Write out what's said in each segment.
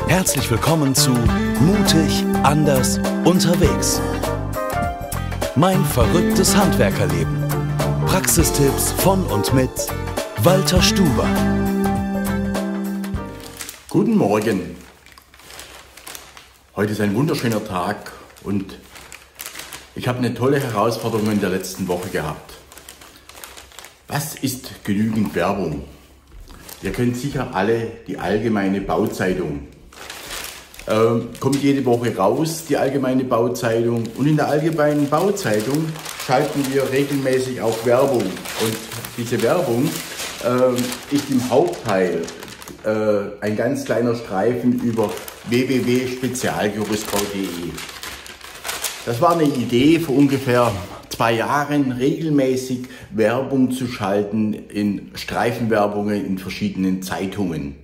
Herzlich willkommen zu Mutig, anders, unterwegs. Mein verrücktes Handwerkerleben. Praxistipps von und mit Walter Stuber. Guten Morgen. Heute ist ein wunderschöner Tag und ich habe eine tolle Herausforderung in der letzten Woche gehabt. Was ist genügend Werbung? Ihr kennt sicher alle die Allgemeine Bauzeitung. Kommt jede Woche raus, die Allgemeine Bauzeitung. Und in der Allgemeinen Bauzeitung schalten wir regelmäßig auch Werbung. Und diese Werbung ist im Hauptteil ein ganz kleiner Streifen über www.spezialgerüstbau.de. Das war eine Idee vor ungefähr 2 Jahren, regelmäßig Werbung zu schalten in Streifenwerbungen in verschiedenen Zeitungen.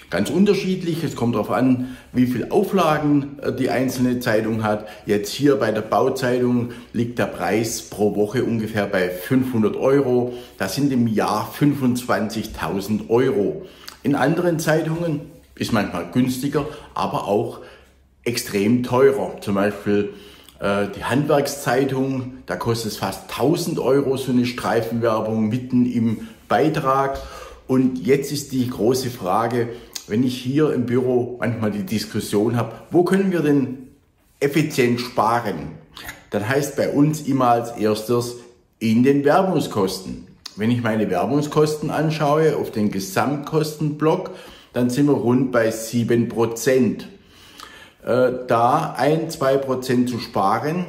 Ganz unterschiedlich, es kommt darauf an, wie viele Auflagen die einzelne Zeitung hat. Jetzt hier bei der Bauzeitung liegt der Preis pro Woche ungefähr bei 500 Euro. Das sind im Jahr 25.000 Euro. In anderen Zeitungen ist manchmal günstiger, aber auch extrem teurer. Zum Beispiel die Handwerkszeitung, da kostet es fast 1.000 Euro so eine Streifenwerbung mitten im Beitrag. Und jetzt ist die große Frage, wenn ich hier im Büro manchmal die Diskussion habe, wo können wir denn effizient sparen? Dann heißt bei uns immer als erstes in den Werbungskosten. Wenn ich meine Werbungskosten anschaue auf den Gesamtkostenblock, dann sind wir rund bei 7%. Da 1-2% zu sparen,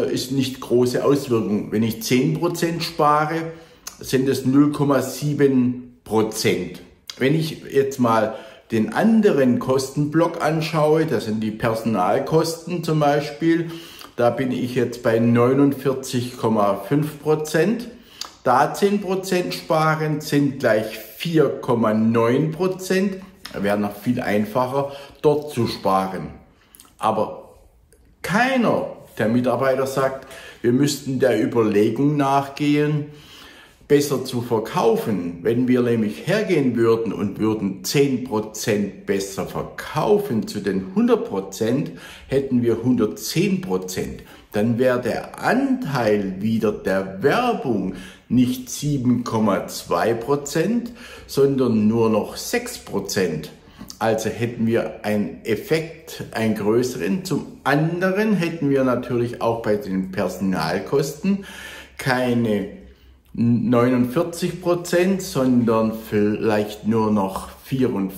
ist nicht große Auswirkung. Wenn ich 10% spare, sind es 0,7%. Wenn ich jetzt mal den anderen Kostenblock anschaue, das sind die Personalkosten zum Beispiel, da bin ich jetzt bei 49,5%. Da 10% sparen sind gleich 4,9%. Wäre noch viel einfacher, dort zu sparen. Aber keiner der Mitarbeiter sagt, wir müssten der Überlegung nachgehen, besser zu verkaufen. Wenn wir nämlich hergehen würden und würden 10% besser verkaufen zu den 100%, hätten wir 110%. Dann wäre der Anteil wieder der Werbung nicht 7,2%, sondern nur noch 6%. Also hätten wir einen Effekt, einen größeren. Zum anderen hätten wir natürlich auch bei den Personalkosten keine 49%, sondern vielleicht nur noch 44%.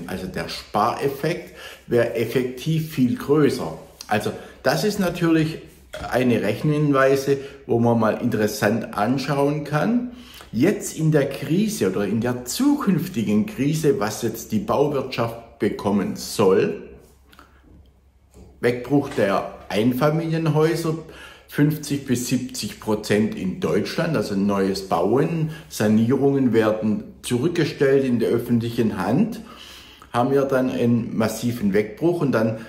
Also der Spareffekt wäre effektiv viel größer. Also das ist natürlich eine Rechenweise, wo man mal interessant anschauen kann. Jetzt in der Krise oder in der zukünftigen Krise, was jetzt die Bauwirtschaft bekommen soll, Wegbruch der Einfamilienhäuser, 50-70% in Deutschland, also neues Bauen, Sanierungen werden zurückgestellt in der öffentlichen Hand, haben wir dann einen massiven Wegbruch und dann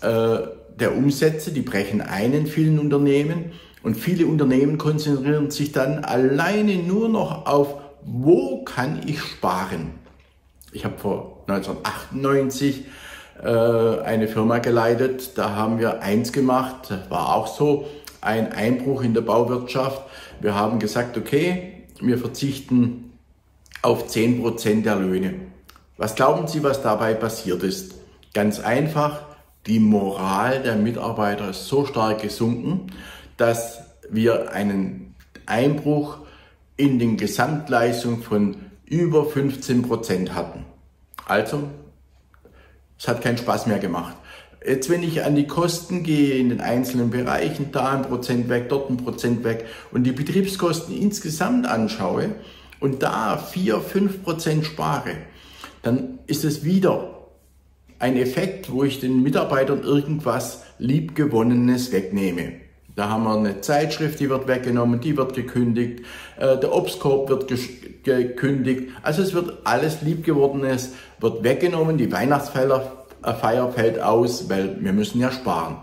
der Umsätze, die brechen ein in vielen Unternehmen und viele Unternehmen konzentrieren sich dann alleine nur noch auf, wo kann ich sparen. Ich habe vor 1998 eine Firma geleitet, da haben wir eins gemacht, das war auch so, ein Einbruch in der Bauwirtschaft. Wir haben gesagt, okay, wir verzichten auf 10% der Löhne. Was glauben Sie, was dabei passiert ist? Ganz einfach, die Moral der Mitarbeiter ist so stark gesunken, dass wir einen Einbruch in den Gesamtleistungen von über 15% hatten. Also, es hat keinen Spaß mehr gemacht. Jetzt, wenn ich an die Kosten gehe in den einzelnen Bereichen, da 1% weg, dort 1% weg und die Betriebskosten insgesamt anschaue und da 4-5% spare, dann ist es wieder ein Effekt, wo ich den Mitarbeitern irgendwas Liebgewonnenes wegnehme. Da haben wir eine Zeitschrift, die wird weggenommen, die wird gekündigt, der Obstkorb wird gekündigt. Also es wird alles Liebgewordenes wird weggenommen, die Weihnachtsfeier fällt aus, weil wir müssen ja sparen.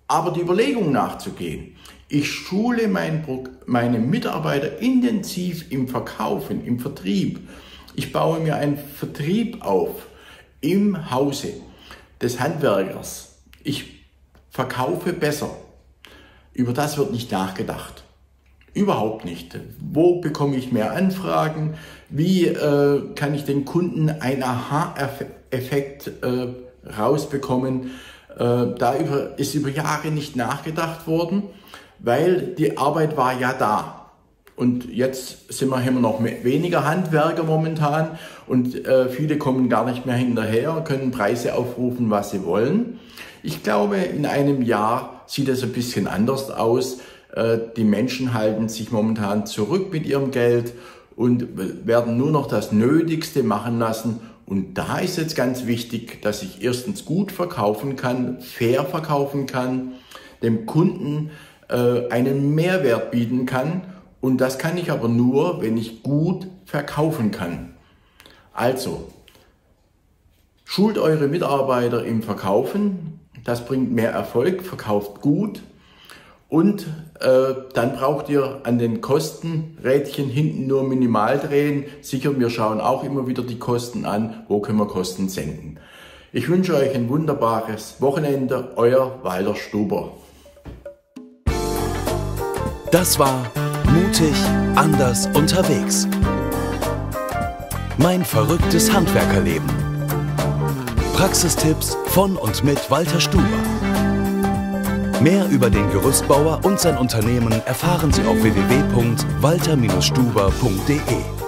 Aber die Überlegung nachzugehen, ich schule meine Mitarbeiter intensiv im Verkaufen, im Vertrieb. Ich baue mir einen Vertrieb auf. im Hause des Handwerkers, ich verkaufe besser, über das wird nicht nachgedacht. Überhaupt nicht. Wo bekomme ich mehr Anfragen? Wie kann ich den Kunden einen Aha-Effekt rausbekommen? Da ist über Jahre nicht nachgedacht worden, weil die Arbeit war ja da. Und jetzt haben wir noch weniger Handwerker momentan und viele kommen gar nicht mehr hinterher, können Preise aufrufen, was sie wollen. Ich glaube, in einem Jahr sieht es ein bisschen anders aus. Die Menschen halten sich momentan zurück mit ihrem Geld und werden nur noch das Nötigste machen lassen. Und da ist jetzt ganz wichtig, dass ich erstens gut verkaufen kann, fair verkaufen kann, dem Kunden einen Mehrwert bieten kann. Und das kann ich aber nur, wenn ich gut verkaufen kann. Also, schult eure Mitarbeiter im Verkaufen. Das bringt mehr Erfolg, verkauft gut. Und dann braucht ihr an den Kostenrädchen hinten nur minimal drehen. Sicher, wir schauen auch immer wieder die Kosten an. Wo können wir Kosten senken? Ich wünsche euch ein wunderbares Wochenende. Euer Walter Stuber. Das war Mutig, anders, unterwegs. Mein verrücktes Handwerkerleben. Praxistipps von und mit Walter Stuber. Mehr über den Gerüstbauer und sein Unternehmen erfahren Sie auf www.walter-stuber.de.